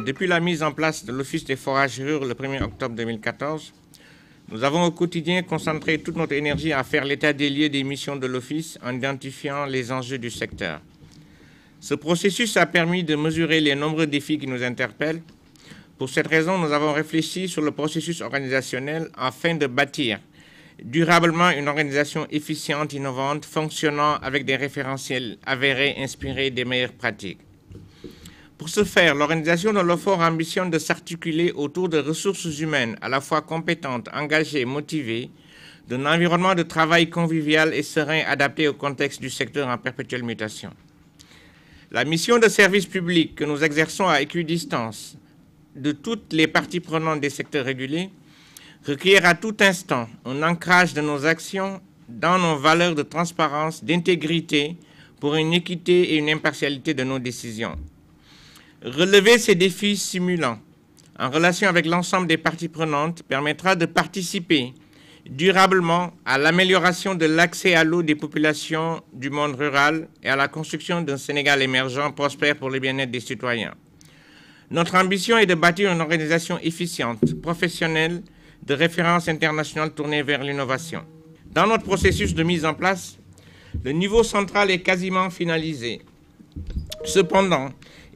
Depuis la mise en place de l'Office des foragerures le 1er octobre 2014, nous avons au quotidien concentré toute notre énergie à faire l'état des lieux des missions de l'Office en identifiant les enjeux du secteur. Ce processus a permis de mesurer les nombreux défis qui nous interpellent. Pour cette raison, nous avons réfléchi sur le processus organisationnel afin de bâtir durablement une organisation efficiente, innovante, fonctionnant avec des référentiels avérés inspirés des meilleures pratiques. Pour ce faire, l'organisation de l'OFOR ambitionne de s'articuler autour de ressources humaines à la fois compétentes, engagées, motivées, d'un environnement de travail convivial et serein adapté au contexte du secteur en perpétuelle mutation. La mission de service public que nous exerçons à équidistance de toutes les parties prenantes des secteurs régulés requiert à tout instant un ancrage de nos actions dans nos valeurs de transparence, d'intégrité, pour une équité et une impartialité de nos décisions. Relever ces défis stimulants en relation avec l'ensemble des parties prenantes permettra de participer durablement à l'amélioration de l'accès à l'eau des populations du monde rural et à la construction d'un Sénégal émergent, prospère pour le bien-être des citoyens. Notre ambition est de bâtir une organisation efficiente, professionnelle, de référence internationale tournée vers l'innovation. Dans notre processus de mise en place, le niveau central est quasiment finalisé. Cependant,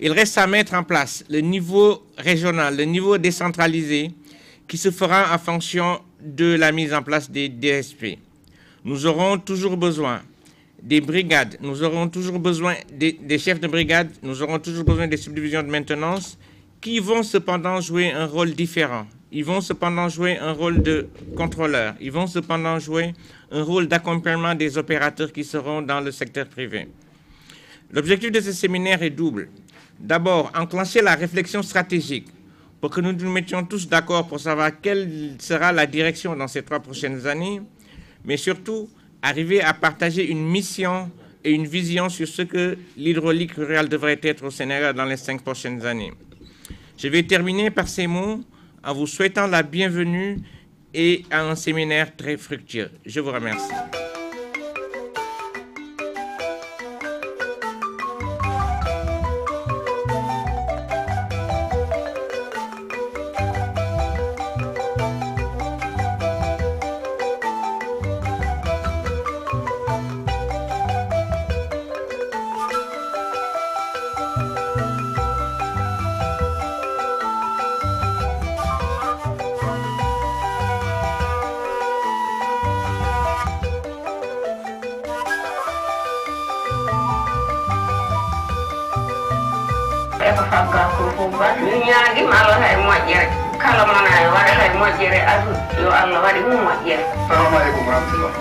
il reste à mettre en place le niveau régional, le niveau décentralisé, qui se fera en fonction de la mise en place des DSP. Nous aurons toujours besoin des brigades, nous aurons toujours besoin des chefs de brigade, nous aurons toujours besoin des subdivisions de maintenance qui vont cependant jouer un rôle différent. Ils vont cependant jouer un rôle de contrôleur. Ils vont cependant jouer un rôle d'accompagnement des opérateurs qui seront dans le secteur privé. L'objectif de ce séminaire est double. D'abord, enclencher la réflexion stratégique pour que nous nous mettions tous d'accord pour savoir quelle sera la direction dans ces 3 prochaines années, mais surtout arriver à partager une mission et une vision sur ce que l'hydraulique rurale devrait être au Sénégal dans les 5 prochaines années. Je vais terminer par ces mots en vous souhaitant la bienvenue et à un séminaire très fructueux. Je vous remercie. eko fagga ko ba ni ñaagi ma Allah hay moƴƴere kala mona waɗa hay moƴƴere adu yo Allah waɗi mum moƴƴere. Assalamu alaikum wa rahmatullah.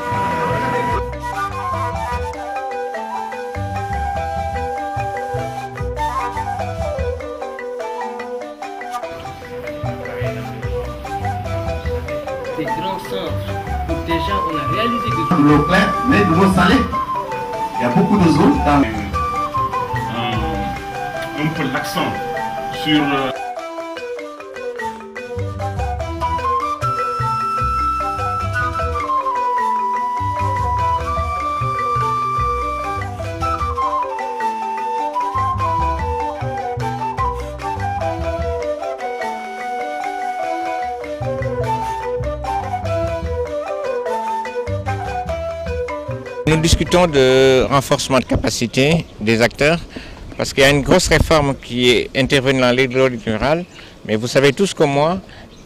Des grands centres où déjà on a réalisé des de l'eau claire, mais de l'eau salée. Il y a beaucoup de zones dans un peu l'accent sur Nous discutons de renforcement de capacité des acteurs parce qu'il y a une grosse réforme qui est intervenue dans l'hydraulique rurale. Mais vous savez tous comme moi,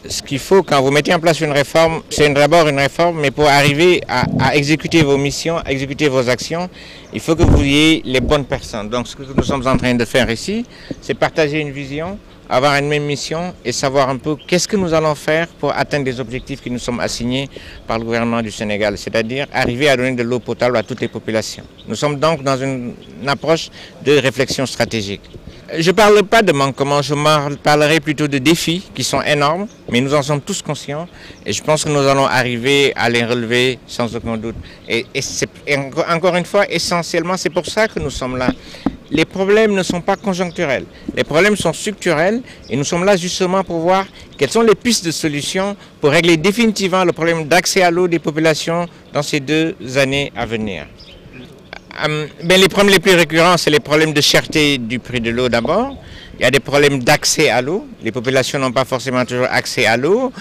ce qu'il faut quand vous mettez en place une réforme, c'est d'abord une réforme, mais pour arriver à exécuter vos missions, à exécuter vos actions, il faut que vous ayez les bonnes personnes. Donc ce que nous sommes en train de faire ici, c'est partager une vision, avoir une même mission et savoir un peu qu'est-ce que nous allons faire pour atteindre des objectifs qui nous sont assignés par le gouvernement du Sénégal, c'est-à-dire arriver à donner de l'eau potable à toutes les populations. Nous sommes donc dans une approche de réflexion stratégique. Je ne parle pas de manquements, je parlerai plutôt de défis qui sont énormes, mais nous en sommes tous conscients et je pense que nous allons arriver à les relever sans aucun doute. Et encore une fois, essentiellement, c'est pour ça que nous sommes là. Les problèmes ne sont pas conjoncturels, les problèmes sont structurels et nous sommes là justement pour voir quelles sont les pistes de solutions pour régler définitivement le problème d'accès à l'eau des populations dans ces 2 années à venir. Les problèmes les plus récurrents, c'est les problèmes de cherté du prix de l'eau d'abord, il y a des problèmes d'accès à l'eau. Les populations n'ont pas forcément toujours accès à l'eau.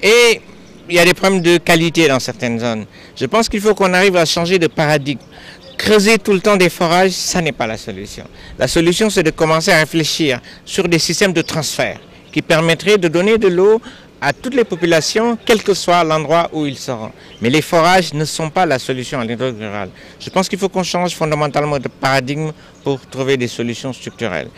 Et il y a des problèmes de qualité dans certaines zones. Je pense qu'il faut qu'on arrive à changer de paradigme. Creuser tout le temps des forages, ça n'est pas la solution. La solution, c'est de commencer à réfléchir sur des systèmes de transfert qui permettraient de donner de l'eau à toutes les populations, quel que soit l'endroit où ils seront. Mais les forages ne sont pas la solution à l'hydrogène rural. Je pense qu'il faut qu'on change fondamentalement de paradigme pour trouver des solutions structurelles.